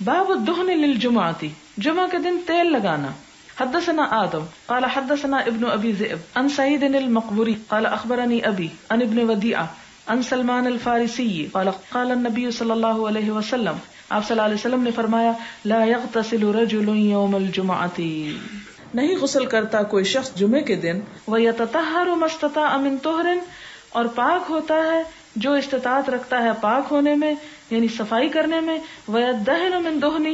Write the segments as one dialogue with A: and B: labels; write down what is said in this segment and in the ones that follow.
A: باب الدہن للجمعۃ، جمعہ کے دن تیل لگانا. حدثنا آدم قال حدثنا ابن ابی ذئب عن سعید المقبری قال اخبرنی ابی عن ابن ودیعہ عن سلمان الفارسی قال قال النبی صلی اللہ علیہ وسلم، آپ صلی اللہ علیہ وسلم نے فرمایا، لا یغتسل رجل یوم الجمعۃ، نہیں غسل کرتا کوئی شخص جمعے کے دن، ویتطہر ما استطاع من طہر، اور پاک ہوتا ہے جو استطاعت رکھتا ہے پاک ہونے میں یعنی صفائی کرنے میں، ویدہن من دہنہ،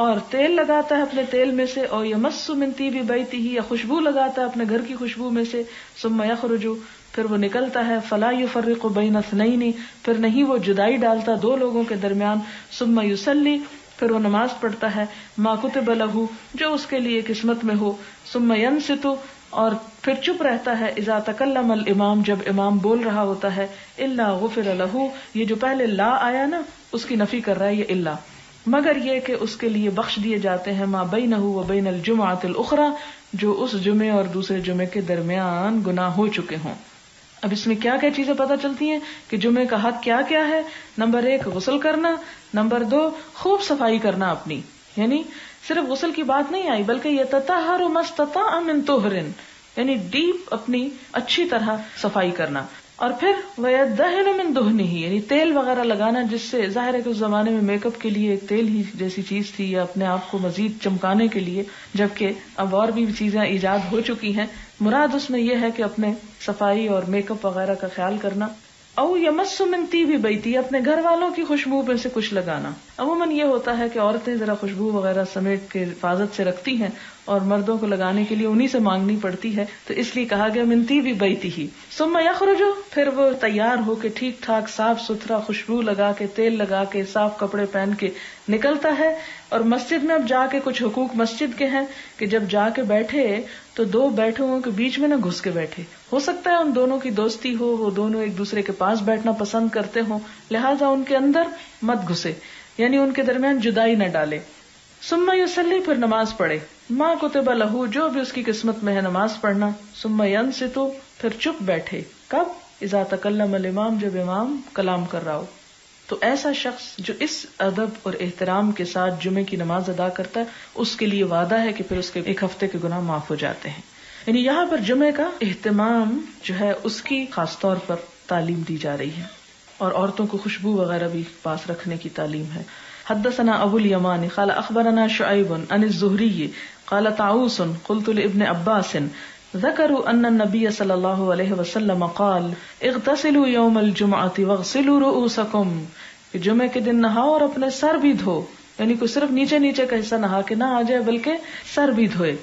A: اور تیل لگاتا ہے اپنے تیل میں سے، اور یمس من طیب بیتہ، یا خوشبو لگاتا ہے اپنے گھر کی خوشبو میں سے، ثم یخرج، پھر وہ نکلتا ہے، فلا یفرق بین اثنین، پھر نہیں وہ جدائی ڈالتا دو لوگوں کے درمیان، ثم یصلی، پھر وہ نماز پڑھتا ہے، ما کتب لہ، جو اس کے لیے قسمت میں ہو، ثم ینصت، اور پھر چپ رہتا ہے، اذا تکلم الامام، جب امام بول رہا ہوتا ہے، الا غفر لہ، یہ جو پہلے لا آیا نا اس کی نفی کر رہا ہے یہ الا، مگر یہ کہ اس کے لیے بخش دیے جاتے ہیں، ما بینہ و بین الجمعۃ الاخری، جو اس جمعے اور دوسرے جمعے کے درمیان گناہ ہو چکے ہوں. اب اس میں کیا کیا چیزیں پتہ چلتی ہیں کہ جمعے کا حق کیا کیا ہے. نمبر 1 غسل کرنا، نمبر 2 خوب صفائی کرنا اپنی، یعنی صرف غسل کی بات نہیں آئی بلکہ یتطہر ما استطاع من طہر، یعنی ڈیپ اپنی اچھی طرح صفائی کرنا، اور پھر ویدہن من دہنہ، یعنی تیل وغیرہ لگانا، جس سے ظاہر ہے کہ اس زمانے میں میک اپ کے لیے ایک تیل ہی جیسی چیز تھی، یا اپنے آپ کو مزید چمکانے کے لیے، جبکہ اب اور بھی چیزیں ایجاد ہو چکی ہیں. مراد اس میں یہ ہے کہ اپنے صفائی اور میک اپ وغیرہ کا خیال کرنا. او یمس من طیب بیتی، اپنے گھر والوں کی خوشبو میں سے کچھ لگانا. عموماً یہ ہوتا ہے کہ عورتیں ذرا خوشبو وغیرہ سمیٹ کے حفاظت سے رکھتی ہیں اور مردوں کو لگانے کے لیے انہی سے مانگنی پڑتی ہے، تو اس لیے کہا گیا من طیب بیتہ. ثم یخرج، پھر وہ تیار ہو کے ٹھیک ٹھاک صاف ستھرا خوشبو لگا کے تیل لگا کے صاف کپڑے پہن کے نکلتا ہے. اور مسجد میں اب جا کے کچھ حقوق مسجد کے ہیں کہ جب جا کے بیٹھے تو دو بیٹھے ہوں کے بیچ میں نہ گھس کے بیٹھے. ہو سکتا ہے ان دونوں کی دوستی ہو، وہ دونوں ایک دوسرے کے پاس بیٹھنا پسند کرتے ہوں، لہٰذا ان کے اندر مت گھسے، یعنی ان کے درمیان جدائی نہ ڈالے. ثم یصلی، پھر نماز پڑھے، ما کتب لہ، جو بھی اس کی قسمت میں ہے نماز پڑھنا. ثم ینصت، پھر چپ بیٹھے، کب؟ اذا تکلم الامام، جب امام کلام کر رہا ہو. تو ایسا شخص جو اس ادب اور احترام کے ساتھ جمعے کی نماز ادا کرتا ہے، اس کے لیے وعدہ ہے کہ پھر اس کے 1 ہفتے کے گناہ معاف ہو جاتے ہیں. یعنی یہاں پر جمعے کا اہتمام جو ہے اس کی خاص طور پر تعلیم دی جا رہی ہے، اور عورتوں کو خوشبو وغیرہ بھی پاس رکھنے کی تعلیم ہے. حدثنا ابو الیمان قال اخبرنا شعیب عن الزہری قال طاؤوس قلت لابن عباس ذکروا ان النبی صلی اللہ علیہ وسلم قال اغتسلوا یوم الجمعۃ واغسلوا رؤوسکم، کہ جمعے کے دن نہاؤ اور اپنے سر بھی دھو، یعنی کوئی صرف نیچے نیچے کا حصہ نہا کے نہ آ جائے بلکہ سر بھی دھوئے.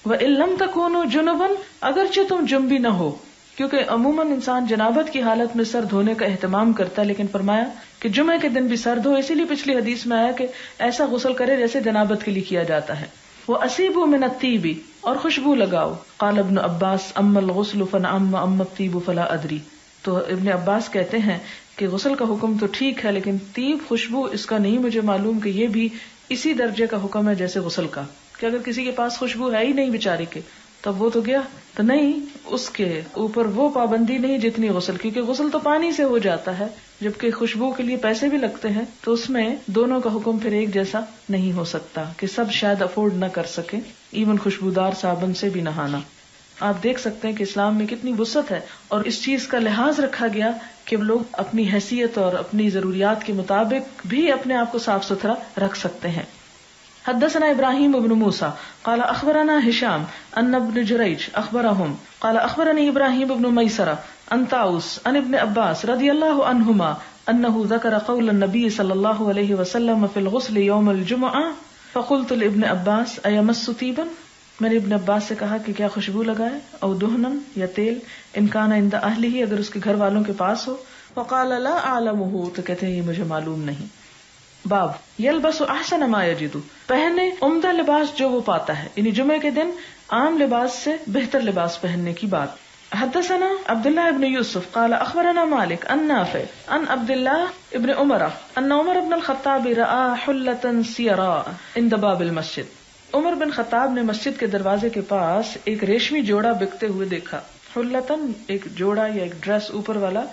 A: وَإِن لَمْ تَكُونُوا جُنُبًا، اگرچہ تم جنبی نہ ہو، کیونکہ عموماً انسان جنابت کی حالت میں سر دھونے کا اہتمام کرتا ہے، لیکن فرمایا کہ جمعے کے دن بھی سر دھو. اسی لیے پچھلی حدیث میں آیا کہ ایسا غسل کرے جیسے جنابت کے لیے کیا جاتا ہے. وَأَصِيبُوا مِنَ الطِّيبِ، اور خوشبو لگاؤ. قال ابن عباس اما الغسل فنعم اما الطیب فلا ادری. تو ابن عباس کہتے ہیں کہ غسل کا حکم تو ٹھیک ہے، لیکن طیب خوشبو اس کا نہیں مجھے معلوم کہ یہ بھی اسی درجے کا حکم ہے جیسے غسل کا، کہ اگر کسی کے پاس خوشبو ہے ہی نہیں بیچارے کے تب وہ تو گیا، تو نہیں اس کے اوپر وہ پابندی نہیں جتنی غسل، کیونکہ غسل تو پانی سے ہو جاتا ہے جبکہ خوشبو کے لیے پیسے بھی لگتے ہیں، تو اس میں دونوں کا حکم پھر ایک جیسا نہیں ہو سکتا کہ سب شاید افورڈ نہ کر سکے ایون خوشبودار صابن سے بھی نہانا. آپ دیکھ سکتے ہیں کہ اسلام میں کتنی وسعت ہے، اور اس چیز کا لحاظ رکھا گیا کہ لوگ اپنی حیثیت اور اپنی ضروریات کے مطابق بھی اپنے آپ کو صاف ستھرا رکھ سکتے ہیں. حدثنا ابراہیم ابن موسیٰ قال اخبرنا ہشام ان ابن جریج اخبرهم قال اخبرني ابراہیم ابن میسرہ عن طاؤوس عن ابن عباس رضی اللہ عنہما انه ذکر قول النبی صلی اللہ علیہ وسلم فی الغسل یوم الجمعہ فقلت لابن عباس ایمس طیبا، میں نے ابن عباس سے کہا کہ کیا خوشبو لگائے، او دہنن یا تیل، ان کان عند اہلہ، اگر اس کے گھر والوں کے پاس ہو. فقال لا اعلمہ، تو کہتے ہیں یہ مجھے معلوم نہیں. باب یلبس احسن ما یجد، پہنے عمدہ لباس جو وہ پاتا ہے، یعنی جمعے کے دن عام لباس سے بہتر لباس پہننے کی بات. حدثنا عبداللہ ابن یوسف قال اخبرنا مالک عن نافع عن عبداللہ ابن عمر ان عمر بن الخطاب رأى حلة سیراء عند باب المسجد. عمر بن خطاب نے مسجد کے دروازے کے پاس ایک ریشمی جوڑا بکتے ہوئے دیکھا. حلتن ایک جوڑا یا ایک ڈریس اوپر والا،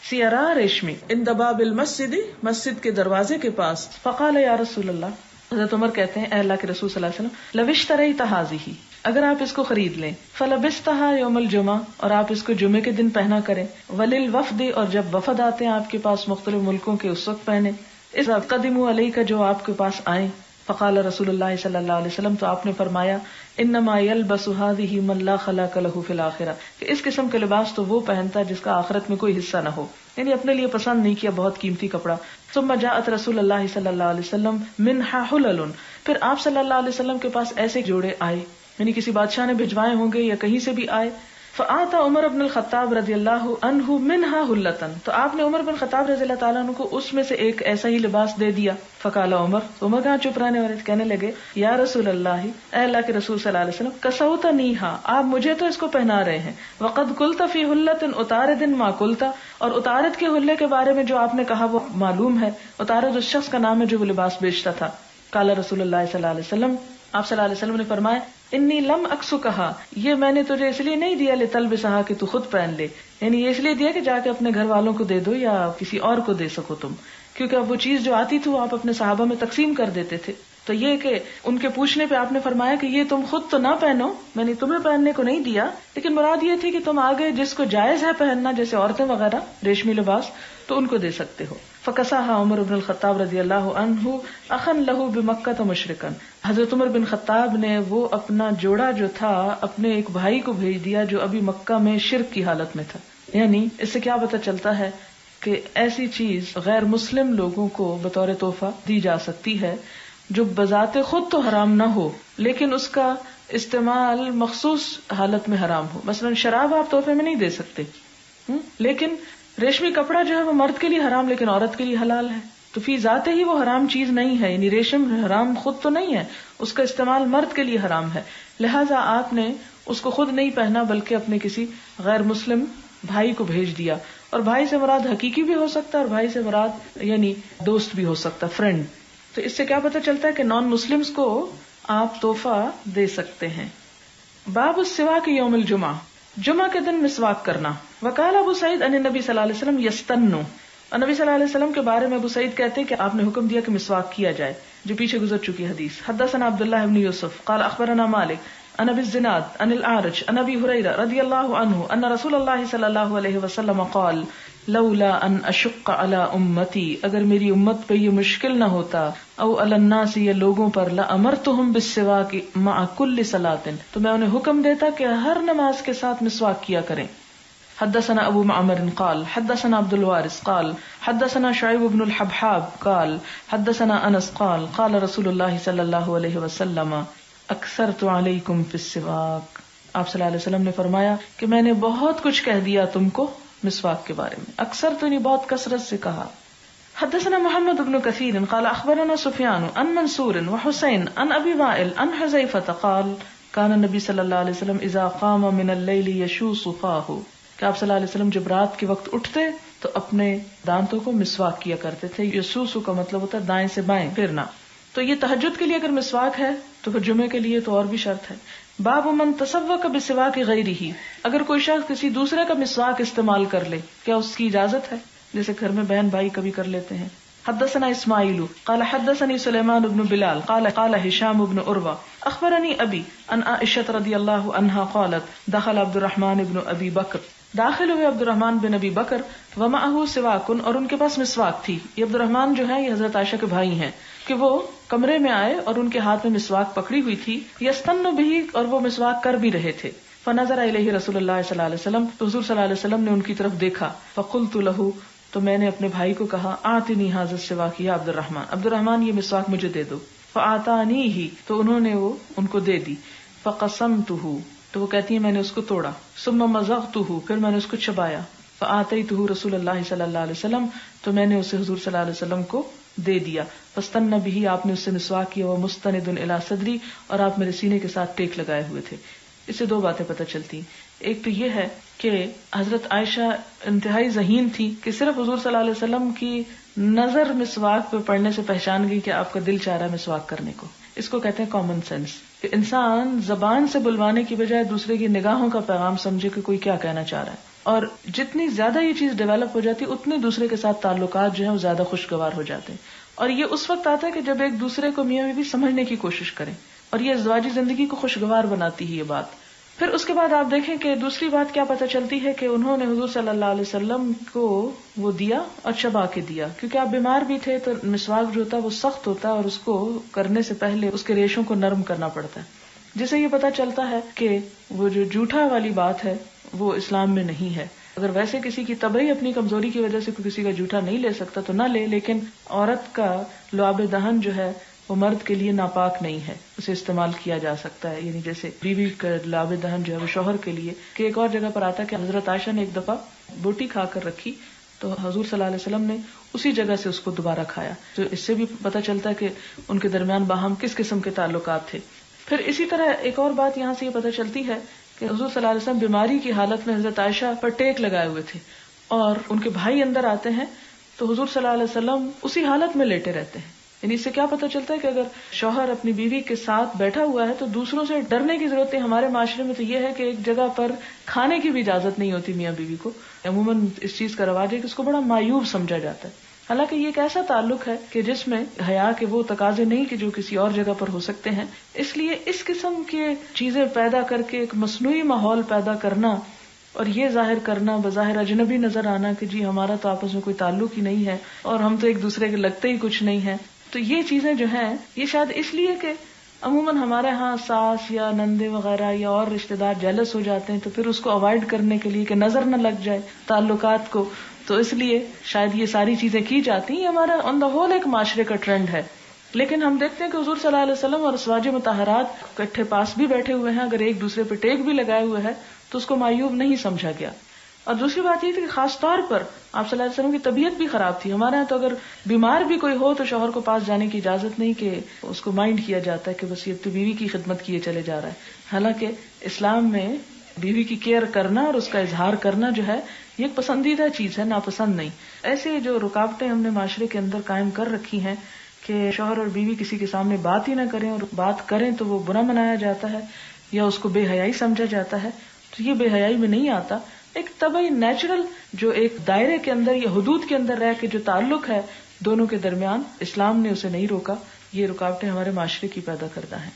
A: سیراء ریشمی، عند باب المسجد مسجد کے دروازے کے پاس. فقال یا رسول اللہ، حضرت عمر کہتے ہیں اے اللہ کے رسول صلی اللہ علیہ وسلم لو اشتریت هذه، اگر آپ اس کو خرید لیں، فلبستها یوم الجمعہ، اور آپ اس کو جمعے کے دن پہنا کریں، وللوفد، اور جب وفد آتے ہیں آپ کے پاس مختلف ملکوں کے اس وقت پہنے، اذا قدموا علیک، جو آپ کے پاس آئیں، فقال رسول اللہ صلی اللہ علیہ وسلم، تو آپ نے فرمایا انما یلبس هذه من لا خلاق له فی الاخرہ، کہ اس قسم کے لباس تو وہ پہنتا ہے جس کا آخرت میں کوئی حصہ نہ ہو، یعنی اپنے لیے پسند نہیں کیا بہت قیمتی کپڑا. ثم جاءت رسول اللہ صلی اللہ علیہ وسلم منها حلل، پھر آپ صلی اللہ علیہ وسلم کے پاس ایسے جوڑے آئے، یعنی کسی بادشاہ نے بھجوائے ہوں گے یا کہیں سے بھی آئے. فآتا عمر بن الخطاب رضی اللہ عنہ منها حلتن، تو آپ نے عمر بن خطاب رضی اللہ تعالیٰ عنہ کو اس میں سے ایک ایسا ہی لباس دے دیا. فقال عمر کہاں چپ رہنے والے، کہنے لگے یا رسول اللہ، اے اللہ کے رسول صلی اللہ علیہ وسلم، کسوتنیھا، آپ مجھے تو اس کو پہنا رہے ہیں، وقد قلت فی حلۃ اتارد ما قلت، اور اتارد کے حلے کے بارے میں جو آپ نے کہا وہ معلوم ہے، اتارد اس شخص کا نام ہے جو وہ لباس بیچتا تھا. قال رسول اللہ صلی اللہ علیہ وسلم، آپ صلی اللہ علیہ وسلم نے فرمایا انی لم اکسو، کہا یہ میں نے تجھے اس لیے نہیں دیا لتلبسھا کہ تو خود پہن لے، یعنی یہ اس لیے دیا کہ جا کے اپنے گھر والوں کو دے دو یا کسی اور کو دے سکو تم، کیونکہ اب وہ چیز جو آتی تھی وہ آپ اپنے صحابہ میں تقسیم کر دیتے تھے. تو یہ کہ ان کے پوچھنے پہ آپ نے فرمایا کہ یہ تم خود تو نہ پہنو، میں نے تمہیں پہننے کو نہیں دیا، لیکن مراد یہ تھی کہ تم آگے جس کو جائز ہے پہننا، جیسے عورتیں وغیرہ ریشمی لباس، تو ان کو دے سکتے ہو. فکساها عمر بن الخطاب رضی اللہ عنہ اخن له بمکہ مشرکا، حضرت عمر بن خطاب نے وہ اپنا جوڑا جو تھا اپنے ایک بھائی کو بھیج دیا جو ابھی مکہ میں شرک کی حالت میں تھا. یعنی اس سے کیا پتہ چلتا ہے کہ ایسی چیز غیر مسلم لوگوں کو بطور تحفہ دی جا سکتی ہے جو بذات خود تو حرام نہ ہو لیکن اس کا استعمال مخصوص حالت میں حرام ہو. مثلا شراب آپ تحفے میں نہیں دے سکتے، لیکن ریشمی کپڑا جو ہے وہ مرد کے لیے حرام لیکن عورت کے لیے حلال ہے، تو فی ذات ہی وہ حرام چیز نہیں ہے، یعنی ریشم حرام خود تو نہیں ہے، اس کا استعمال مرد کے لیے حرام ہے. لہذا آپ نے اس کو خود نہیں پہنا بلکہ اپنے کسی غیر مسلم بھائی کو بھیج دیا، اور بھائی سے مراد حقیقی بھی ہو سکتا ہے اور بھائی سے مراد یعنی دوست بھی ہو سکتا، فرینڈ. تو اس سے کیا پتہ چلتا ہے کہ نان مسلمز کو آپ تحفہ دے سکتے ہیں. باب السواک یوم الجمعہ، جمعہ کے دن مسواک کرنا. وقال ابو سعید ان النبی صلی اللہ علیہ وسلم یستنو، اور نبی صلی اللہ علیہ وسلم کے بارے میں ابو سعید کہتے ہیں کہ آپ نے حکم دیا کہ مسواک کیا جائے، جو پیچھے گزر چکی حدیث. حدثنا عبداللہ بن یوسف قال اخبرنا مالک عن ابی الزناد عن الاعرج عن ابی ہریرہ رضی اللہ عنہ ان رسول اللہ صلی اللہ علیہ وسلم قال لولا ان اشق علی امتی، اگر میری امت پہ یہ مشکل نہ ہوتا، او علی الناس، یا لوگوں پر، لامرتہم بالسواک مع کل صلاۃ، تو میں انہیں حکم دیتا کہ ہر نماز کے ساتھ مسواک کیا کریں. حدثنا ابو معمر قال حدثنا عبد الوارث قال حدثنا شعیب بن الحبحاب قال حدثنا انس قال قال رسول اللہ صلی اللہ علیہ وسلم اکثرت علیکم فی السواک، آپ صلی اللہ علیہ وسلم نے فرمایا کہ میں نے بہت کچھ کہہ دیا تم کو مسواک کے بارے میں. اکثر تو نہیں، بہت کثرت سے کہا. حدثنا محمد بن کثیر قال اخبرنا سفیان عن منصور وحسین عن ابی وائل عن حذیفہ قال کان النبی صلی اللہ علیہ وسلم اذا قام من اللیل یشوص فاہ، کہ آپ صلی اللہ علیہ وسلم جب رات کے وقت اٹھتے تو اپنے دانتوں کو مسواک کیا کرتے تھے. یسوسو کا مطلب ہوتا ہے دائیں سے بائیں پھرنا. تو یہ تہجد کے لیے اگر مسواک ہے تو پھر جمعے کے لیے تو اور بھی شرط ہے. باب من تسوق بسواک غیرہ، اگر کوئی شخص کسی دوسرے کا مسواک استعمال کر لے کیا اس کی اجازت ہے؟ جیسے گھر میں بہن بھائی کبھی کر لیتے ہیں. حدثنا اسماعیل قال حدثني سلیمان بن بلال قال قال هشام بن عروہ اخبرني ابی ان عائشہ رضی اللہ عنہا قالت دخل عبد الرحمن بن ابی بکر، داخل ہوئے عبد الرحمن بن ابی بکر، ومعه سواک، اور ان کے پاس مسواک تھی. یہ عبد الرحمن جو ہے یہ حضرت عائشہ کے بھائی ہیں، کہ وہ کمرے میں آئے اور ان کے ہاتھ میں مسواک پکڑی ہوئی تھی. یستن بھی، اور وہ مسواک کر بھی رہے تھے. فنظر الیہ رسول اللہ صلی اللہ علیہ وسلم، تو حضور صلی اللہ علیہ وسلم نے ان کی طرف دیکھا. فقلت له، تو میں نے اپنے بھائی کو کہا آتنی ھذا السواک یا عبد الرحمن، عبد الرحمن یہ مسواک مجھے دے دو. فآتانیہ، تو انہوں نے وہ ان کو دے دی. فقسمتہ، تو وہ کہتی ہیں میں نے اس کو توڑا. ثم مزغتہ، پھر میں نے اس کو چبایا. فآتیتہ رسول اللہ صلی اللہ علیہ وسلم، تو میں نے اسے حضور صلی اللہ علیہ وسلم کو دے دیا. فاستن بہ، آپ نے اس سے مسواک کیا. وہ مستند الی صدری، اور آپ میرے سینے کے ساتھ ٹیک لگائے ہوئے تھے. اس سے دو باتیں پتہ چلتی ہیں. ایک تو یہ ہے کہ حضرت عائشہ انتہائی ذہین تھی کہ صرف حضور صلی اللہ علیہ وسلم کی نظر مسواک پہ پڑنے سے پہچان گئی کہ آپ کا دل چاہ رہا ہے مسواک کرنے کو. اس کو کہتے ہیں کامن سینس، کہ انسان زبان سے بلوانے کی بجائے دوسرے کی نگاہوں کا پیغام سمجھے کہ کوئی کیا کہنا چاہ رہا ہے. اور جتنی زیادہ یہ چیز ڈیولپ ہو جاتی اتنی دوسرے کے ساتھ تعلقات جو ہیں وہ زیادہ خوشگوار ہو جاتے ہیں. اور یہ اس وقت آتا ہے کہ جب ایک دوسرے کو میاں بیوی سمجھنے کی کوشش کریں، اور یہ ازدواجی زندگی کو خوشگوار بناتی ہے یہ بات. پھر اس کے بعد آپ دیکھیں کہ دوسری بات کیا پتہ چلتی ہے کہ انہوں نے حضور صلی اللہ علیہ وسلم کو وہ دیا اور چبا کے دیا، کیونکہ آپ بیمار بھی تھے تو مسواک جو ہوتا ہے وہ سخت ہوتا ہے اور اس کو کرنے سے پہلے اس کے ریشوں کو نرم کرنا پڑتا ہے، جس سے یہ پتہ چلتا ہے کہ وہ جو جھوٹا والی بات ہے وہ اسلام میں نہیں ہے. اگر ویسے کسی کی طبعی اپنی کمزوری کی وجہ سے کسی کا جھوٹا نہیں لے سکتا تو نہ لے، لیکن عورت کا لعاب دہن جو ہے وہ مرد کے لیے ناپاک نہیں ہے، اسے استعمال کیا جا سکتا ہے. یعنی جیسے بیوی کا لعاب دہن جو ہے وہ شوہر کے لیے، کہ ایک اور جگہ پر آتا ہے کہ حضرت عائشہ نے ایک دفعہ بوٹی کھا کر رکھی تو حضور صلی اللہ علیہ وسلم نے اسی جگہ سے اس کو دوبارہ کھایا. تو اس سے بھی پتہ چلتا ہے کہ ان کے درمیان باہم کس قسم کے تعلقات تھے. پھر اسی طرح ایک اور بات یہاں سے یہ پتہ چلتی ہے کہ حضور صلی اللہ علیہ وسلم بیماری کی حالت میں حضرت عائشہ پر ٹیک لگائے ہوئے تھے اور ان کے بھائی اندر آتے ہیں تو حضور صلی اللہ علیہ وسلم اسی حالت میں لیٹے رہتے ہیں. یعنی اس سے کیا پتہ چلتا ہے کہ اگر شوہر اپنی بیوی کے ساتھ بیٹھا ہوا ہے تو دوسروں سے ڈرنے کی ضرورت ہے. ہمارے معاشرے میں تو یہ ہے کہ ایک جگہ پر کھانے کی بھی اجازت نہیں ہوتی میاں بیوی کو. عموماً اس چیز کا رواج ہے کہ اس کو بڑا معیوب سمجھا جاتا ہے، حالانکہ یہ ایک ایسا تعلق ہے کہ جس میں حیا کے وہ تقاضے نہیں کہ جو کسی اور جگہ پر ہو سکتے ہیں. اس لیے اس قسم کی چیزیں پیدا کر کے ایک مصنوعی ماحول پیدا کرنا اور یہ ظاہر کرنا بظاہر اجنبی نظر آنا کہ جی ہمارا تو آپس میں کوئی تعلق ہی نہیں ہے اور ہم تو ایک دوسرے کے لگتے ہی کچھ نہیں ہیں، تو یہ چیزیں جو ہیں یہ شاید اس لیے کہ عموماً ہمارے ہاں ساس یا نندے وغیرہ یا اور رشتے دار جیلس ہو جاتے ہیں تو پھر اس کو اوائڈ کرنے کے لیے کہ نظر نہ لگ جائے تعلقات کو، تو اس لیے شاید یہ ساری چیزیں کی جاتی ہیں. ہمارا آن دا ہول ایک معاشرے کا ٹرینڈ ہے. لیکن ہم دیکھتے ہیں کہ حضور صلی اللہ علیہ وسلم اور ازواج مطہرات اکٹھے پاس بھی بیٹھے ہوئے ہیں، اگر ایک دوسرے پہ ٹیک بھی لگائے ہوئے ہے تو اس کو معیوب نہیں سمجھا گیا. اور دوسری بات یہ تھی کہ خاص طور پر آپ صلی اللہ علیہ وسلم کی طبیعت بھی خراب تھی. ہمارے یہاں تو اگر بیمار بھی کوئی ہو تو شوہر کو پاس جانے کی اجازت نہیں، کہ اس کو مائنڈ کیا جاتا ہے کہ بس یہ تو بیوی کی خدمت کیے چلے جا رہا ہے. حالانکہ اسلام میں بیوی کی کیئر کرنا اور اس کا اظہار کرنا جو ہے یہ ایک پسندیدہ چیز ہے، ناپسند نہیں. ایسے جو رکاوٹیں ہم نے معاشرے کے اندر قائم کر رکھی ہیں کہ شوہر اور بیوی کسی کے سامنے بات ہی نہ کریں، اور بات کریں تو وہ برا منایا جاتا ہے یا اس کو بے حیائی سمجھا جاتا ہے، تو یہ بے حیائی میں نہیں آتا. ایک طبعی نیچرل جو ایک دائرے کے اندر یا حدود کے اندر رہ کے جو تعلق ہے دونوں کے درمیان، اسلام نے اسے نہیں روکا. یہ رکاوٹیں ہمارے معاشرے کی پیدا کردہ ہیں.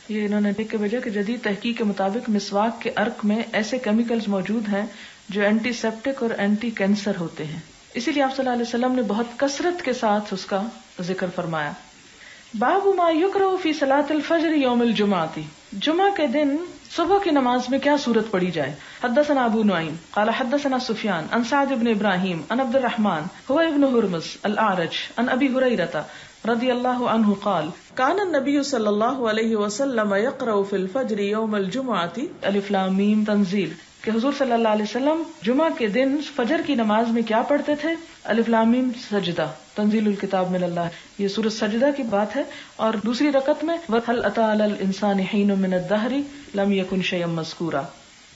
A: یہ انہوں نے لکھ کے بھیجا کہ جدید تحقیق کے مطابق مسواک کے عرق میں ایسے کیمیکلز موجود ہیں جو اینٹی سیپٹک اور اینٹی کینسر ہوتے ہیں. اسی لیے آپ صلی اللہ علیہ وسلم نے بہت کثرت کے ساتھ اس کا ذکر فرمایا. باب ما یکرہ فی صلاۃ الفجر یوم الجمعہ، جمعہ کے دن صبح کی نماز میں کیا صورت پڑھی جائے. حدثنا ابو نعیم قال حدثنا سفیان عن سعد بن ابراہیم عن عبد الرحمن هو ابن ہرمز الاعرج عن ابی ہریرہ رضی اللہ عنہ قال کان النبی صلی اللہ علیہ وسلم یقرأ فی الفجر یوم الجمعۃ الف لام میم تنزیل، کہ حضور صلی اللہ علیہ وسلم جمعہ کے دن فجر کی نماز میں کیا پڑھتے تھے؟ الف لام میم سجدہ، تنزیل الکتاب من اللہ، یہ سورۃ سجدہ کی بات ہے. اور دوسری رکعت میں وَهَلْ أَتَىٰ عَلَى الْإِنسَانِ حِينٌ مِّنَ الدَّهْرِ لَمْ يَكُنْ شَيْئًا مَّذْكُورًا.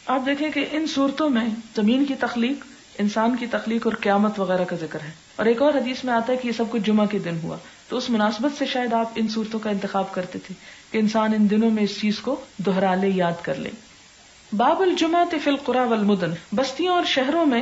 A: آپ دیکھیں کہ ان صورتوں میں زمین کی تخلیق، انسان کی تخلیق اور قیامت وغیرہ کا ذکر ہے. اور ایک اور حدیث میں آتا ہے کہ یہ سب کچھ جمعہ کے دن ہوا، تو اس مناسبت سے شاید آپ ان صورتوں کا انتخاب کرتے تھے کہ انسان ان دنوں میں اس چیز کو دہرا لے، یاد کر لے. باب الجمعۃ فی القری والمدن، بستیوں اور شہروں میں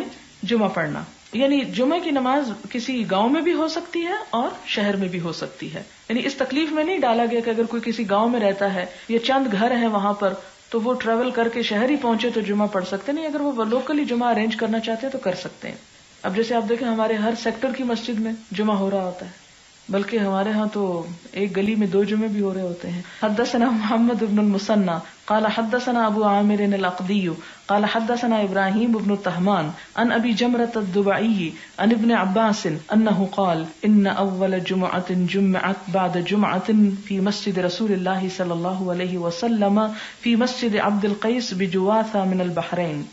A: جمعہ پڑھنا. یعنی جمعہ کی نماز کسی گاؤں میں بھی ہو سکتی ہے اور شہر میں بھی ہو سکتی ہے. یعنی اس تکلیف میں نہیں ڈالا گیا کہ اگر کوئی کسی گاؤں میں رہتا ہے یا چند گھر ہیں وہاں پر تو وہ ٹریول کر کے شہر ہی پہنچے تو جمعہ پڑھ سکتے نہیں، اگر وہ لوکلی جمعہ ارینج کرنا چاہتے ہیں تو کر سکتے ہیں. اب جیسے آپ دیکھیں ہمارے ہر سیکٹر کی مسجد میں جمعہ ہو رہا ہوتا ہے، بلکہ ہمارے ہاں تو ایک گلی میں 2 جمعے بھی ہو رہے ہوتے ہیں. حدثنا محمد بن المثنى قال حدثنا ابو عامر العقدی قال حدثنا ابراہیم بن طہمان عن ابی جمرۃ الضبعی عن ابن عباس انه قال ان اول جمعۃ جمعت بعد جمعۃ في مسجد رسول اللہ صلی اللہ علیہ وسلم في مسجد عبد القیس بجواثہ من البحرین.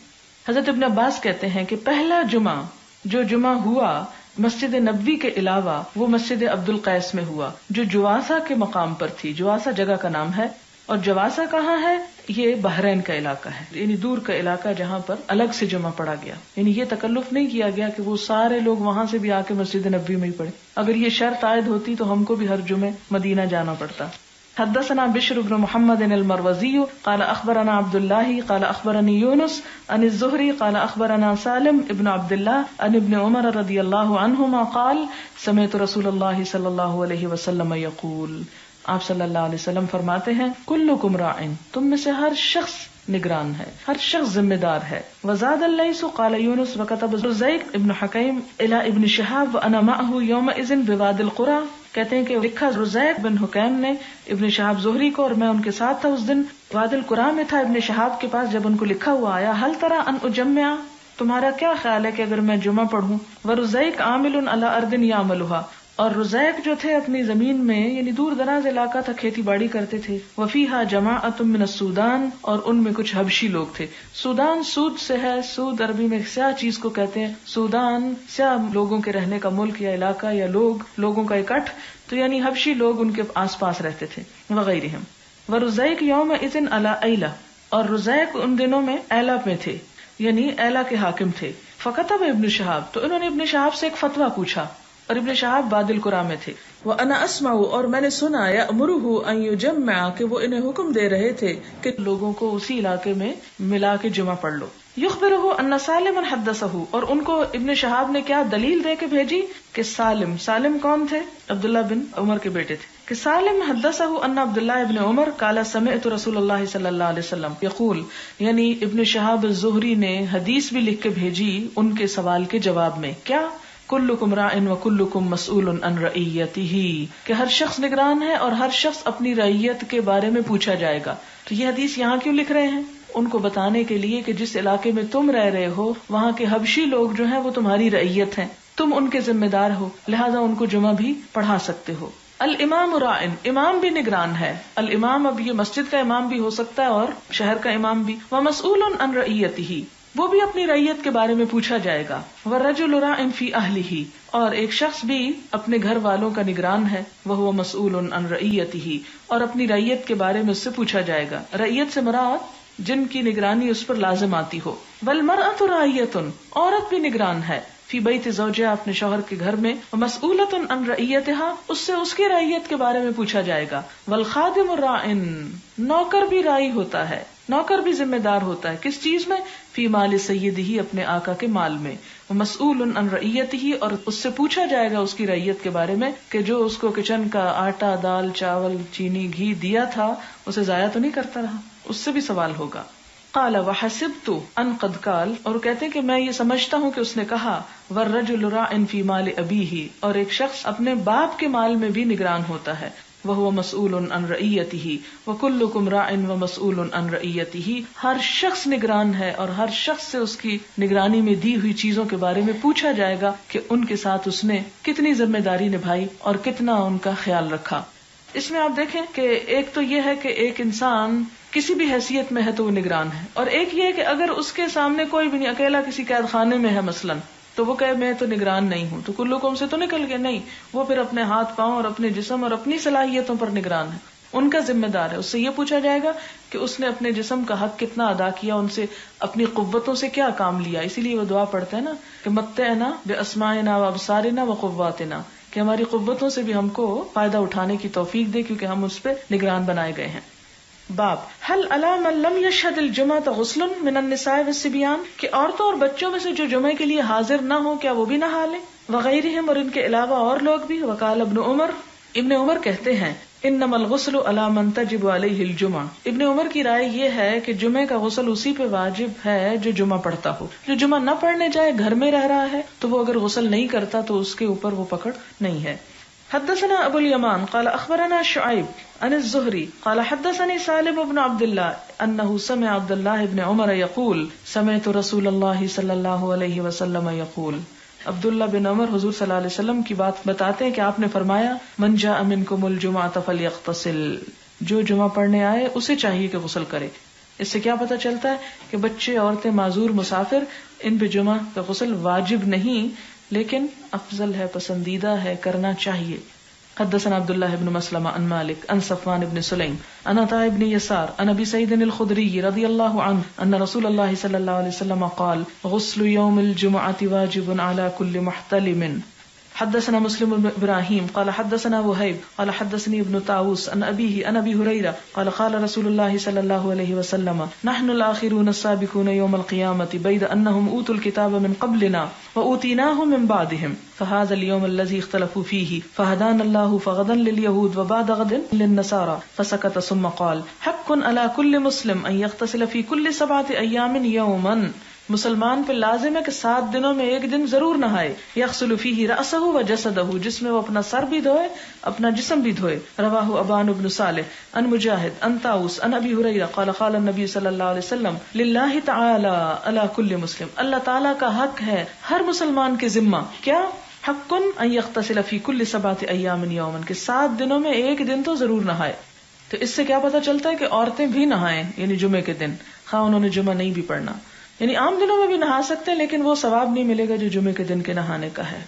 A: حضرت ابن عباس کہتے ہیں کہ پہلا جمعہ جو جمعہ ہوا مسجد نبوی کے علاوہ وہ مسجد عبد القیس میں ہوا جو جواسا کے مقام پر تھی. جواسا جگہ کا نام ہے، اور جواسا کہاں ہے؟ یہ بحرین کا علاقہ ہے، یعنی دور کا علاقہ جہاں پر الگ سے جمعہ پڑھا گیا. یعنی یہ تکلف نہیں کیا گیا کہ وہ سارے لوگ وہاں سے بھی آ کے مسجد نبوی میں ہی پڑھے. اگر یہ شرط عائد ہوتی تو ہم کو بھی ہر جمعے مدینہ جانا پڑتا. حدثنا بشر بن محمد المروزي قال اخبرنا عبد الله قال اخبرني يونس عن الزهري قال اخبرنا سالم ابن عبد الله عن ابن عمر رضی اللہ عنہما قال سمعت رسول اللہ صلی اللہ علیہ وسلم یقول، آپ صلی اللہ علیہ وسلم فرماتے ہیں کلکم راعٍ، تم میں سے ہر شخص نگران ہے، ہر شخص ذمہ دار ہے. وزاد اللیث قال یونس وكتب رزیق ابن حکیم الى ابن شہاب وانا معه یومئذ بوادی القری، کہتے ہیں کہ لکھا رزیق بن حکیم نے ابن شہاب زہری کو، اور میں ان کے ساتھ تھا اس دن وادی القری میں تھا ابن شہاب کے پاس. جب ان کو لکھا ہوا آیا هل ترى ان اجمع، تمہارا کیا خیال ہے کہ اگر میں جمعہ پڑھوں. ورزیق عامل علی ارض یعملها، اور رزیق جو تھے اپنی زمین میں یعنی دور دراز علاقہ تھا، کھیتی باڑی کرتے تھے. وفیہا جماعت من السودان، اور ان میں کچھ حبشی لوگ تھے. سودان سود سے ہے، سود عربی میں سیاہ چیز کو کہتے ہیں. سودان سیاہ لوگوں کے رہنے کا ملک یا علاقہ یا لوگوں کا اکٹھ، تو یعنی حبشی لوگ ان کے آس پاس رہتے تھے. وغیرہم. ورزیق یومئذ علی ایلہ، اور رزیق ان دنوں میں ایلہ میں تھے، یعنی ایلہ کے حاکم تھے. فکتب ابن شہاب، تو انہوں نے ابن شہاب سے ایک فتویٰ پوچھا، اور ابن شہاب وادی القری میں تھے. وَأَنَا أَسْمَعُ، اور میں نے سنا، يَأْمُرُهُ أَن يُجَمِّعَ، کہ وہ انہیں حکم دے رہے تھے کہ لوگوں کو اسی علاقے میں ملا کے جمعہ پڑھ لو. يُخْبِرُهُ أَنَّ سَالِمًا حَدَّثَهُ، اور ان کو ابن شہاب نے کیا دلیل دے کے بھیجی کہ سالم کون تھے؟ عبداللہ بن عمر کے بیٹے تھے. کہ سالم حدثه ان عبداللہ ابن عمر قال سمعت رسول اللہ صلی اللہ علیہ وسلم یقول، یعنی ابن شہاب الزہری نے حدیث بھی لکھ کے بھیجی ان کے سوال کے جواب میں. کیا؟ کلکم راع وکلکم مسئول عن رعیتہ، کہ ہر شخص نگران ہے اور ہر شخص اپنی رعیت کے بارے میں پوچھا جائے گا. تو یہ حدیث یہاں کیوں لکھ رہے ہیں؟ ان کو بتانے کے لیے کہ جس علاقے میں تم رہ رہے ہو وہاں کے حبشی لوگ جو ہیں وہ تمہاری رعیت ہیں، تم ان کے ذمہ دار ہو، لہذا ان کو جمعہ بھی پڑھا سکتے ہو. الامام راعٍ، امام بھی نگران ہے. الامام اب یہ مسجد کا امام بھی ہو سکتا ہے اور شہر کا امام بھی. ومسئول عن رعیتہ، وہ بھی اپنی رعیت کے بارے میں پوچھا جائے گا. والرجل راع فی اہلہ، اور ایک شخص بھی اپنے گھر والوں کا نگران ہے. وہو مسئول عن رعیتہ، اور اپنی رعیت کے بارے میں اس سے پوچھا جائے گا. رعیت سے مراد جن کی نگرانی اس پر لازم آتی ہو. والمرأۃ راعیۃ، عورت بھی نگران ہے. فی بیت زوجہا، اپنے شوہر کے گھر میں. مسئولۃ عن رعیتہا، اس سے اس کی رعیت کے بارے میں پوچھا جائے گا. والخادم راع، نوکر بھی راعی ہوتا ہے، نوکر بھی ذمہ دار ہوتا ہے. کس چیز میں؟ فی مال سیدہ، اپنے آقا کے مال میں. مسئول عن رعیتہ، اور اس سے پوچھا جائے گا اس کی رعیت کے بارے میں کہ جو اس کو کچن کا آٹا، دال، چاول، چینی، گھی دیا تھا اسے ضائع تو نہیں کرتا رہا، اس سے بھی سوال ہوگا. قال وحسبت ان قد قال، اور کہتے ہیں کہ میں یہ سمجھتا ہوں کہ اس نے کہا والرجل راع فی مال ابیہ، اور ایک شخص اپنے باپ کے مال میں بھی نگران ہوتا ہے. وہو مسئول عن رعیتہ وکلکم راع ومسئول عن رعیتہ، ہر شخص نگران ہے اور ہر شخص سے اس کی نگرانی میں دی ہوئی چیزوں کے بارے میں پوچھا جائے گا کہ ان کے ساتھ اس نے کتنی ذمہ داری نبھائی اور کتنا ان کا خیال رکھا. اس میں آپ دیکھیں کہ ایک تو یہ ہے کہ ایک انسان کسی بھی حیثیت میں ہے تو وہ نگران ہے، اور ایک یہ کہ اگر اس کے سامنے کوئی بھی نہیں، اکیلا کسی قید خانے میں ہے مثلاً، تو وہ کہے میں تو نگران نہیں ہوں، تو کلکم سے تو نکل گئے نہیں، وہ پھر اپنے ہاتھ پاؤں اور اپنے جسم اور اپنی صلاحیتوں پر نگران ہے، ان کا ذمہ دار ہے. اس سے یہ پوچھا جائے گا کہ اس نے اپنے جسم کا حق کتنا ادا کیا، ان سے اپنی قوتوں سے کیا کام لیا. اسی لیے وہ دعا پڑھتے ہیں نا کہ متعنا باسماعنا وابصارنا وقواتنا، کہ ہماری قوتوں سے بھی ہم کو فائدہ اٹھانے کی توفیق دے کیونکہ ہم اس پہ نگران بنائے گئے ہیں. باب هل علی من لم یشهد الجمعة غسل من النساء والصبیان، کہ عورتوں اور بچوں میں سے جو جمعے کے لیے حاضر نہ ہوں کیا وہ بھی نہا لیں. وغیرہم، اور ان کے علاوہ اور لوگ بھی. وقال ابن عمر کہتے ہیں انما الغسل علی من تجب علیہ الجمعہ. ابن عمر کی رائے یہ ہے کہ جمعے کا غسل اسی پہ واجب ہے جو جمعہ پڑھتا ہو. جو جمعہ نہ پڑھنے جائے، گھر میں رہ رہا ہے، تو وہ اگر غسل نہیں کرتا تو اس کے اوپر وہ پکڑ نہیں ہے. حدثنا ابو الیمان قال اخبرنا شعیب عن الزہری قال حدثني سالم بن عبد الله انه سمع عبد الله بن عمر يقول سمعت رسول الله صلی اللہ علیہ وسلم يقول. عبداللہ بن عمر حضور صلی اللہ علیہ وسلم کی بات بتاتے ہیں کہ آپ نے فرمایا من جاء منکم الجمعة فليغتسل، جو جمعہ پڑھنے آئے اسے چاہیے کہ غسل کرے. اس سے کیا پتہ چلتا ہے کہ بچے، عورتیں، معذور، مسافر، ان پہ جمعہ کا غسل واجب نہیں لیکن افضل ہے، پسندیدہ ہے، کرنا چاہیے. حدثنا عبداللہ بن مسلمہ عن مالک عن صفوان بن سلیم عن عطاء بن یسار عن ابی سعید الخدری رضی اللہ عنہ ان رسول اللہ صلی اللہ علیہ وسلم قال غسل یوم الجمعة واجب على كل محتلم. حدثنا مسلم بن ابراہیم قال حدثنا وہیب قال حدثني ابن طاووس عن ابيه عن ابي هريره قال قال رسول الله صلى الله عليه وسلم نحن الاخرون السابقون يوم القيامه بيد انهم اوتوا الكتاب من قبلنا واوتيناه من بعدهم فهذا اليوم الذي اختلفوا فيه فهدانا الله فغدا لليهود وبعد غد للنصارى فسكت ثم قال حق على كل مسلم ان يغتسل في كل 7 ايام يوما مسلمان پہ لازم ہے کہ 7 دنوں میں ایک دن ضرور نہائے. یغسل فیہ رأسہ و جسدہ، جس میں وہ اپنا سر بھی دھوئے اپنا جسم بھی دھوئے. رواہ ابان بن صالح عن مجاہد عن طاووس عن ابی ہریرہ قال قال النبی صلی اللہ علیہ وسلم للہ تعالی علی کل مسلم، اللہ تعالیٰ کا حق ہے ہر مسلمان کے ذمہ. کیا؟ حق ان یغتسل فی کل 7 ایام یوما، کہ 7 دنوں میں ایک دن تو ضرور نہائے. تو اس سے کیا پتہ چلتا ہے کہ عورتیں بھی نہائیں، یعنی جمعے کے دن، خواہ انہوں نے جمعہ نہیں بھی پڑھنا. یعنی عام دنوں میں بھی نہا سکتے ہیں لیکن وہ ثواب نہیں ملے گا جو جمعے کے دن کے نہانے کا ہے.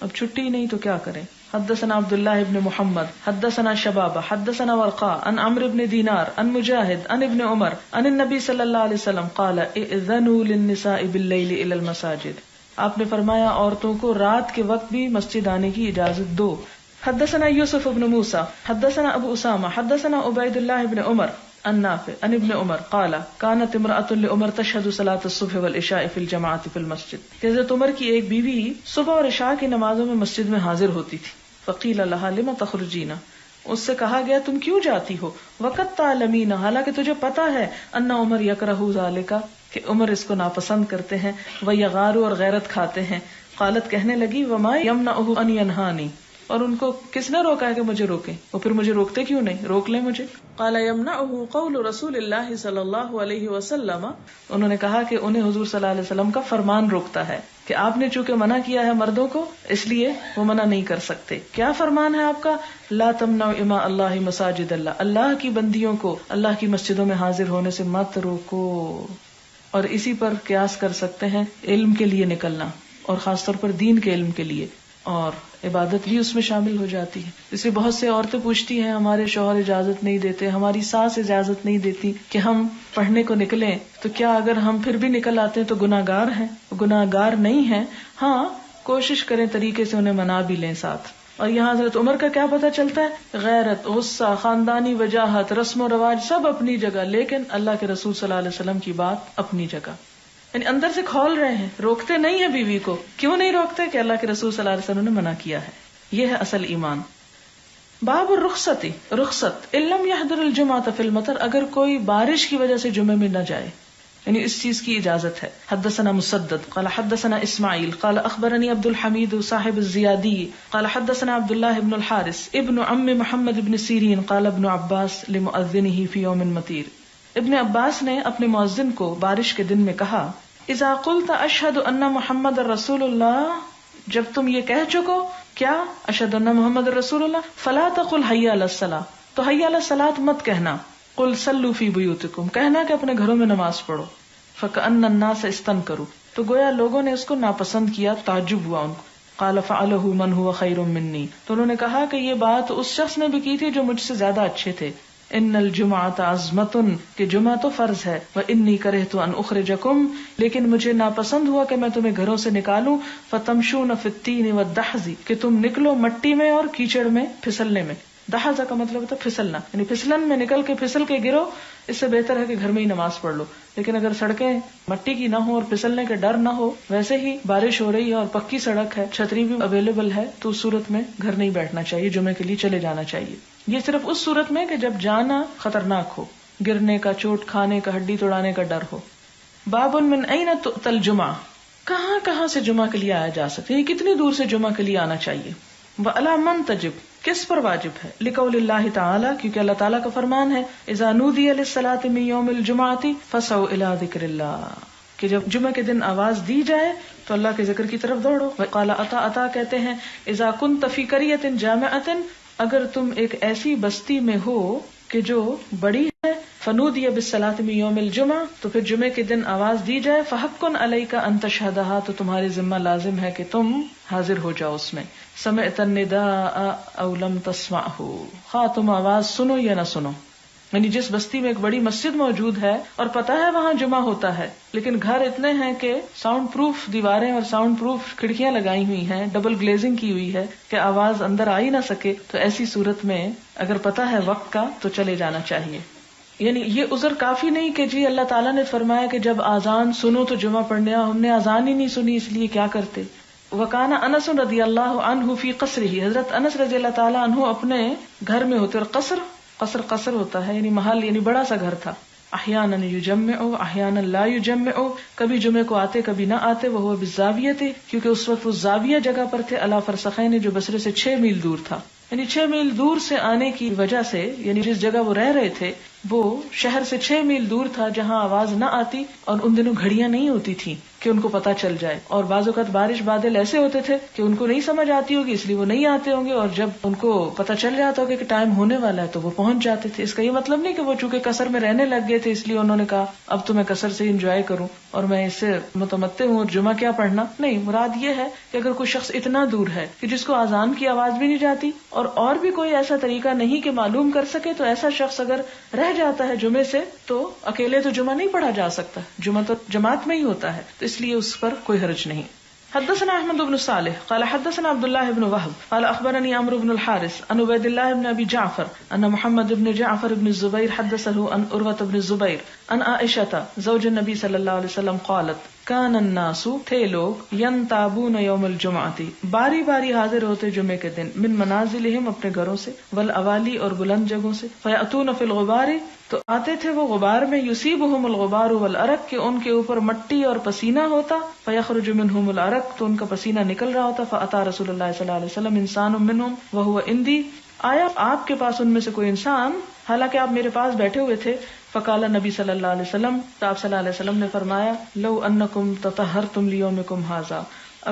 A: اب چھٹی نہیں تو کیا کریں. حدثنا عبداللہ ابن محمد حدثنا شبابہ حدثنا ورقاء عن عمرو بن دینار عن مجاہد عن ابن عمر عن النبی صلی اللہ علیہ وسلم قال اذنوا للنساء باللیل الى المساجد. آپ نے فرمایا عورتوں کو رات کے وقت بھی مسجد آنے کی اجازت دو. حدثنا یوسف ابن موسیٰ حدثنا ابو اسامہ حدثنا عبید اللہ ابن عمر عن نافع عن ابن عمر قال كانت امرأة لعمر تشهد صلاة الصبح والعشاء في الجماعة في المسجد. حضرت عمر کی ایک بیوی صبح اور عشاء کی نمازوں میں مسجد میں حاضر ہوتی تھی. فقیل لها لم تخرجین، اس سے کہا گیا تم کیوں جاتی ہو. وقد تعلمین، حالانکہ تجھے پتا ہے، ان عمر یکرہ ذالک، کہ عمر اس کو ناپسند کرتے ہیں، ویغار، اور غیرت کھاتے ہیں. قالت، کہنے لگی، وما یمنعہ ان ینہانی، اور ان کو کس نے روکا ہے کہ مجھے روکیں، وہ پھر مجھے روکتے کیوں نہیں، روک لیں مجھے. قال یمنعہ قول رسول اللہ صلی اللہ علیہ وسلم، انہوں نے کہا کہ انہیں حضور صلی اللہ علیہ وسلم کا فرمان روکتا ہے کہ آپ نے چونکہ منع کیا ہے مردوں کو اس لیے وہ منع نہیں کر سکتے. کیا فرمان ہے آپ کا؟ لا تمنعوا اماء اللہ مساجد اللہ، اللہ کی بندیوں کو اللہ کی مسجدوں میں حاضر ہونے سے مت روکو. اور اسی پر قیاس کر سکتے ہیں علم کے لیے نکلنا، اور خاص طور پر دین کے علم کے لیے، اور عبادت بھی اس میں شامل ہو جاتی ہے. اس لیے بہت سے عورتیں پوچھتی ہیں ہمارے شوہر اجازت نہیں دیتے، ہماری ساس اجازت نہیں دیتی کہ ہم پڑھنے کو نکلیں، تو کیا اگر ہم پھر بھی نکل آتے ہیں تو گناہگار ہیں؟ گناہگار نہیں ہیں. ہاں، کوشش کریں طریقے سے انہیں منا بھی لیں ساتھ. اور یہاں حضرت عمر کا کیا پتہ چلتا ہے؟ غیرت، غصہ، خاندانی وجاہت، رسم و رواج سب اپنی جگہ، لیکن اللہ کے رسول صلی اللہ علیہ وسلم کی بات اپنی جگہ. یعنی اندر سے کھول رہے ہیں، روکتے نہیں ہیں بیوی کو. کیوں نہیں روکتے؟ کہ اللہ کے رسول صلی اللہ علیہ وسلم نے منع کیا ہے. یہ ہے اصل ایمان. باب الرخصت، رخصت ان لم يحضر الجمعۃ فی المطر، اگر کوئی بارش کی وجہ سے جمعے میں نہ جائے، یعنی اس چیز کی اجازت ہے. حدثنا مسدد قال حدثنا اسماعیل قال اخبرني عبد الحمید صاحب الزیادی قال حدثنا عبد الله بن الحارث ابن عم محمد بن سیرین قال ابن عباس لمؤذنه في يوم مطیر. ابن عباس نے اپنے مؤذن کو بارش کے دن میں کہا، اذا قلت اشہد ان محمد رسول اللہ، جب تم یہ کہہ چکو کیا اشہد ان محمد رسول اللہ، فلا تقل حی علی الصلاۃ، تو حی علی الصلاۃ مت کہنا، قل صلوا فی بیوتکم، کہنا کہ اپنے گھروں میں نماز پڑھو. فکأن الناس استنکروا، تو گویا لوگوں نے اس کو ناپسند کیا، تعجب ہوا ان کو. قال فعلہ من هو خیر منی، تو انہوں نے کہا کہ یہ بات اس شخص نے بھی کی تھی جو مجھ سے زیادہ اچھے تھے. ان الجمعۃ عظمۃ، کہ جمعہ تو فرض ہے، وانی کرہت ان اخرجکم، لیکن مجھے ناپسند ہوا کہ میں تمہیں گھروں سے نکالوں. فتمشون فی الطین والدحض، کہ تم نکلو مٹی میں اور کیچڑ میں، پھسلنے میں. دحض کا مطلب ہوتا ہے پھسلنا، یعنی پھسلن میں نکل کے پھسل کے گرو. اس سے بہتر ہے کہ گھر میں ہی نماز پڑھ لو. لیکن اگر سڑکیں مٹی کی نہ ہو اور پھسلنے کا ڈر نہ ہو، ویسے ہی بارش ہو رہی ہے اور پکی سڑک ہے، چھتری بھی اویلیبل ہے، تو اس صورت میں گھر نہیں بیٹھنا چاہیے، جمعے کے لیے چلے جانا چاہیے. یہ صرف اس صورت میں کہ جب جانا خطرناک ہو، گرنے کا، چوٹ کھانے کا، ہڈی توڑانے کا ڈر ہو. باب من این تؤتی الجمعہ، کہاں کہاں سے جمعہ کے لیے آیا جا سکتا ہے، یہ کتنی دور سے جمعہ کے لیے آنا چاہیے. وعلی من تجب، کس پر واجب ہے؟ لقول اللہ تعالی، کیونکہ اللہ تعالیٰ کا فرمان ہے، اذا نودی للصلاۃ من یوم الجمعۃ فسعوا الی ذکر اللہ، کہ جب جمعہ کے دن آواز دی جائے تو اللہ کے ذکر کی طرف دوڑو. وقال عطا کہتے ہیں، اذا کنت فی قریۃ جامعۃ، اگر تم ایک ایسی بستی میں ہو کہ جو بڑی ہے، فنودی بالصلاۃ من یوم الجمعہ، تو پھر جمعے کے دن آواز دی جائے، فحق علیک ان تشہدھا، تو تمہارے ذمہ لازم ہے کہ تم حاضر ہو جاؤ اس میں. سمعت النداء او لم تسمعہ، خواہ تم آواز سنو یا نہ سنو. یعنی جس بستی میں ایک بڑی مسجد موجود ہے اور پتہ ہے وہاں جمعہ ہوتا ہے، لیکن گھر اتنے ہیں کہ ساؤنڈ پروف دیواریں اور ساؤنڈ پروف کھڑکیاں لگائی ہوئی ہیں، ڈبل گلیزنگ کی ہوئی ہے کہ آواز اندر آ ہی نہ سکے، تو ایسی صورت میں اگر پتہ ہے وقت کا تو چلے جانا چاہیے. یعنی یہ عذر کافی نہیں کہ جی اللہ تعالیٰ نے فرمایا کہ جب آذان سنو تو جمعہ پڑھنے آؤ، ہم نے آذان ہی نہیں سنی اس لیے کیا کرتے. وکانا انس رضی اللہ عنہ فی قصرہ، حضرت انس رضی اللہ تعالیٰ عنہ اپنے گھر میں ہوتے، اور قصر ہوتا ہے یعنی محل، یعنی بڑا سا گھر تھا. احیانا یجمع احیانا لا یجمع، کبھی جمعے کو آتے کبھی نہ آتے. وہ بالزاویہ، کیونکہ اس وقت وہ زاویہ جگہ پر تھے، علی فرسخین، جو بصرے سے 6 میل دور تھا. یعنی 6 میل دور سے آنے کی وجہ سے، یعنی جس جگہ وہ رہ رہے تھے وہ شہر سے 6 میل دور تھا جہاں آواز نہ آتی، اور ان دنوں گھڑیاں نہیں ہوتی تھی کہ ان کو پتہ چل جائے، اور بعض اوقات بارش بادل ایسے ہوتے تھے کہ ان کو نہیں سمجھ آتی ہوگی اس لیے وہ نہیں آتے ہوں گے، اور جب ان کو پتہ چل جاتا ہوگا کہ ٹائم ہونے والا ہے تو وہ پہنچ جاتے تھے. اس کا یہ مطلب نہیں کہ وہ چونکہ قصر میں رہنے لگ گئے تھے اس لیے انہوں نے کہا اب تو میں قصر سے انجوائے کروں اور میں اس سے متمتع ہوں اور جمعہ کیا پڑھنا. نہیں، مراد یہ ہے کہ اگر کوئی شخص اتنا دور ہے کہ جس کو اذان کی آواز بھی نہیں جاتی اور بھی کوئی ایسا طریقہ نہیں کہ معلوم کر سکے، تو ایسا شخص اگر رہ جاتا ہے جمعے سے تو اکیلے تو جمعہ نہیں پڑھا جا سکتا، جمعہ تو جماعت میں ہی ہوتا ہے، تو اس لیے اس پر کوئی حرج نہیں. حدثنا احمد بن صالح قال حدثنا عبد الله بن وهب قال اخبرني عمرو بن الحارث عن عبيد الله بن ابي جعفر ان محمد بن جعفر بن الزبير حدثه عن عروة بن الزبير عن عائشة زوج النبي صلى الله عليه وسلم قالت كان الناس، تھے لوگ، ينتابون يوم الجمعة، باری باری حاضر ہوتے جمعے کے دن، من منازلهم، اپنے گھروں سے، والاوالی، اور بلند جگہوں سے، فيأتون في الغبار، تو آتے تھے وہ غبار میں، یصیبهم الغبار والعرق، کہ ان کے اوپر مٹی اور پسینہ ہوتا، فیخرج منهم العرق، تو ان کا پسینہ نکل رہا ہوتا. فاتى رسول اللہ صلی اللہ علیہ وسلم انسان منهم وهو عندي، آیا آپ کے پاس ان میں سے کوئی انسان حالانکہ آپ میرے پاس بیٹھے ہوئے تھے. فقال نبی صلی اللہ علیہ وسلم، تو آپ صلی اللہ علیہ وسلم نے فرمایا، لو انکم تطہرتم لیومکم ھذا،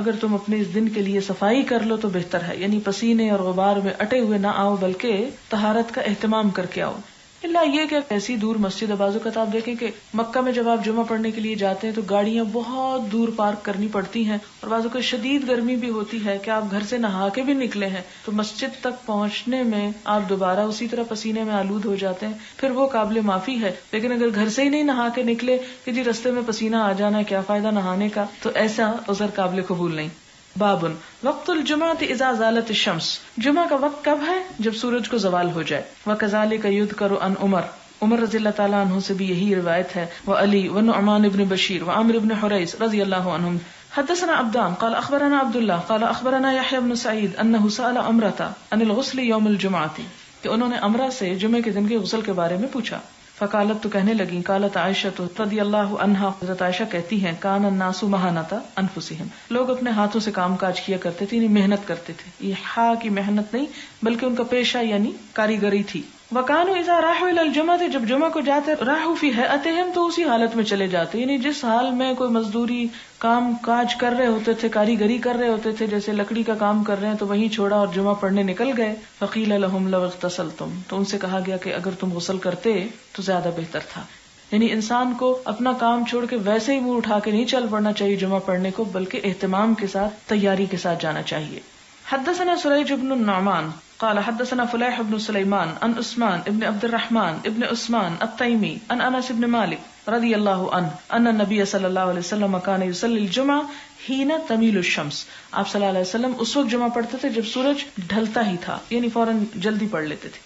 A: اگر تم اپنے اس دن کے لیے صفائی کر لو تو بہتر ہے. یعنی پسینے اور غبار میں اٹے ہوئے نہ آؤ بلکہ طہارت کا اہتمام کر کے آؤ. اللہ یہ کہ ایسی دور مسجد ہے، بعض اوقات آپ دیکھیں کہ مکہ میں جب آپ جمعہ پڑھنے کے لیے جاتے ہیں تو گاڑیاں بہت دور پارک کرنی پڑتی ہیں، اور بعض اوقات شدید گرمی بھی ہوتی ہے کہ آپ گھر سے نہا کے بھی نکلے ہیں تو مسجد تک پہنچنے میں آپ دوبارہ اسی طرح پسینے میں آلود ہو جاتے ہیں، پھر وہ قابل معافی ہے. لیکن اگر گھر سے ہی نہیں نہا کے نکلے کہ جی رستے میں پسینہ آ جانا ہے، کیا فائدہ نہانے کا، تو ایسا عذر قابل قبول نہیں. بابن وقت الجمعۃ اذا زالت الشمس، جمعہ کا وقت کب ہے؟ جب سورج کو زوال ہو جائے. وکذالک یذکر عن عمر رضی اللہ تعالیٰ عنہ سے بھی یہی روایت ہے، وعلی ونعمان بن بشیر وعمر بن حریث رضی اللہ عنہم. حدثنا عبدان قال اخبرنا عبد الله قال اخبرنا يحيى بن سعيد انه سأل عمرة عن الغسل يوم الجمعة، کہ انہوں نے عمرہ سے جمعے کے دن کے غسل کے بارے میں پوچھا. فقالت، تو کہنے لگی، قالت عائشہ رضی اللہ عنہا، حضرت عائشہ کہتی ہیں، کان الناس مہانۃ انفسہم، لوگ اپنے ہاتھوں سے کام کاج کیا کرتے تھے، یعنی محنت کرتے تھے. یہ ہا کی محنت نہیں بلکہ ان کا پیشہ یعنی کاریگری تھی. وکانوا اذا راحوا الى الجمعہ، جب جمعہ کو جاتے، راحوا فی ہیئتہم، تو اسی حالت میں چلے جاتے، یعنی جس حال میں کوئی مزدوری کام کاج کر رہے ہوتے تھے، کاریگری کر رہے ہوتے تھے، جیسے لکڑی کا کام کر رہے ہیں تو وہیں چھوڑا اور جمعہ پڑھنے نکل گئے. فقیل لهم لو اغتسلتم، تو ان سے کہا گیا کہ اگر تم غسل کرتے تو زیادہ بہتر تھا. یعنی انسان کو اپنا کام چھوڑ کے ویسے ہی منہ اٹھا کے نہیں چل پڑنا چاہیے جمعہ پڑھنے کو، بلکہ اہتمام کے ساتھ، تیاری کے ساتھ جانا چاہیے. حدثنا سریج بن النعمان قال حدثنا فلیح بن سلیمان عن عثمان ابن عبد الرحمن ابن عثمان التیمی عن انس بن مالک رضی اللہ عنہ ان النبی صلی اللہ علیہ وسلم کان یصلی الجمعہ حین تمیل الشمس، آپ صلی اللہ علیہ وسلم اس وقت جمعہ پڑھتے تھے جب سورج ڈھلتا ہی تھا، یعنی فوراً جلدی پڑھ لیتے تھے.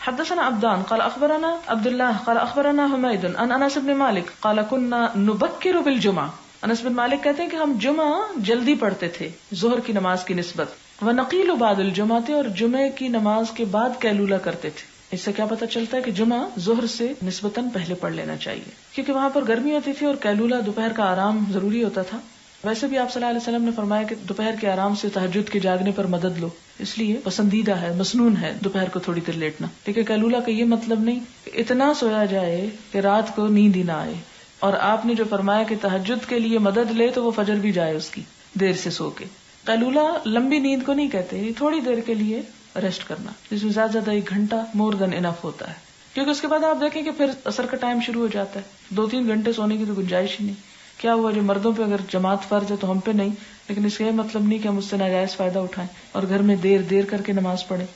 A: حدثنا عبدان قال اخبرنا عبد الله قال اخبرنا حمید عن انس بن مالک قال كنا نبکر بالجمعہ، انس بن مالک کہتے ہیں کہ ہم جمعہ جلدی پڑھتے تھے ظہر کی نماز کی نسبت. ونقیل بعد الجمعہ، اور جمعے کی نماز کے بعد قیلولہ کرتے تھے. اس سے کیا پتہ چلتا ہے کہ جمعہ ظہر سے نسبتاً پہلے پڑھ لینا چاہیے، کیونکہ وہاں پر گرمی ہوتی تھی اور قیلولہ دوپہر کا آرام ضروری ہوتا تھا. ویسے بھی آپ صلی اللہ علیہ وسلم نے فرمایا کہ دوپہر کے آرام سے تہجد کے جاگنے پر مدد لو، اس لیے پسندیدہ ہے، مسنون ہے دوپہر کو تھوڑی دیر لیٹنا. لیکن قیلولہ کا یہ مطلب نہیں کہ اتنا سویا جائے کہ رات کو نیند ہی نہ آئے. اور آپ نے جو فرمایا کہ تہجد کے لیے مدد لے تو وہ فجر بھی جائے اس کی، دیر سے سو کے. قیلولہ لمبی نیند کو نہیں کہتے، تھوڑی دیر کے لیے ریسٹ کرنا، جس میں زیادہ 1 گھنٹہ مور دین انف ہوتا ہے. کیونکہ اس کے بعد آپ دیکھیں کہ پھر عصر کا ٹائم شروع ہو جاتا ہے، 2-3 گھنٹے سونے کی تو گنجائش ہی نہیں. کیا ہوا، جو مردوں پہ اگر جماعت فرض ہے تو ہم پہ نہیں، لیکن اس کا یہ مطلب نہیں کہ ہم اس سے ناجائز فائدہ اٹھائیں اور گھر میں دیر کر کے نماز پڑھیں.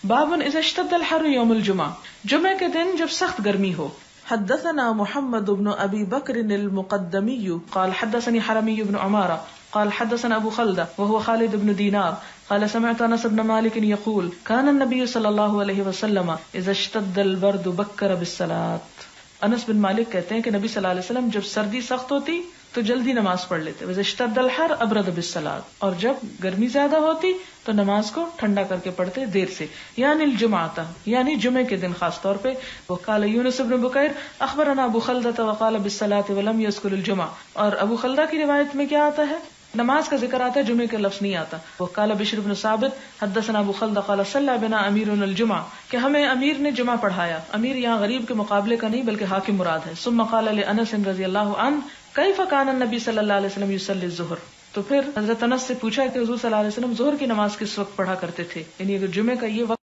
A: باب اذا اشتد الحر یوم الجمعہ، جمعہ کے دن جب سخت گرمی ہو. حدثنا محمد بن ابی بکر المقدمی قال حدثني حرمي بن عمارة قال حدثنا ابو خلدة وهو خالد بن دینار قال سمعت انس بن مالك يقول كان النبي صلی اللہ علیہ وسلم اذا اشتد البرد بکر بالصلاة. انس بن مالک کہتے ہیں کہ نبی صلی اللہ علیہ وسلم جب سردی سخت ہوتی تو جلدی نماز پڑھ لیتے. وَإِذَا اشْتَدَّ الْحَرُّ أَبْرَدَ بِالصَّلَاةِ، اور جب گرمی زیادہ ہوتی تو نماز کو ٹھنڈا کر کے پڑھتے دیر سے. یعنی الجمعہ، یعنی جمعے کے دن خاص طور پہ. وقال یونس بن بکیر اخبرنا ابو خلدہ وقال بالصلاة ولم يذكر الجمعہ. اور ابو خلدہ کی روایت میں کیا آتا ہے؟ نماز کا ذکر آتا ہے، جمعے کا لفظ نہیں آتا. وقال بشر بن ثابت حدثنا ابو خلدہ قال صلى بنا اميرنا الجمعہ، کہ ہمیں امیر نے جمعہ پڑھایا. امیر یہاں غریب کے مقابلے کا نہیں بلکہ حاکم مراد ہے. ثم قال لانس رضی اللہ عنہ کیف کان النبی صلی اللہ علیہ وسلم یصلی الظہر. تو پھر حضرت انس سے پوچھا کہ حضور صلی اللہ علیہ وسلم ظہر کی نماز کس وقت پڑھا کرتے تھے، یعنی اگر جمعے کا یہ وقت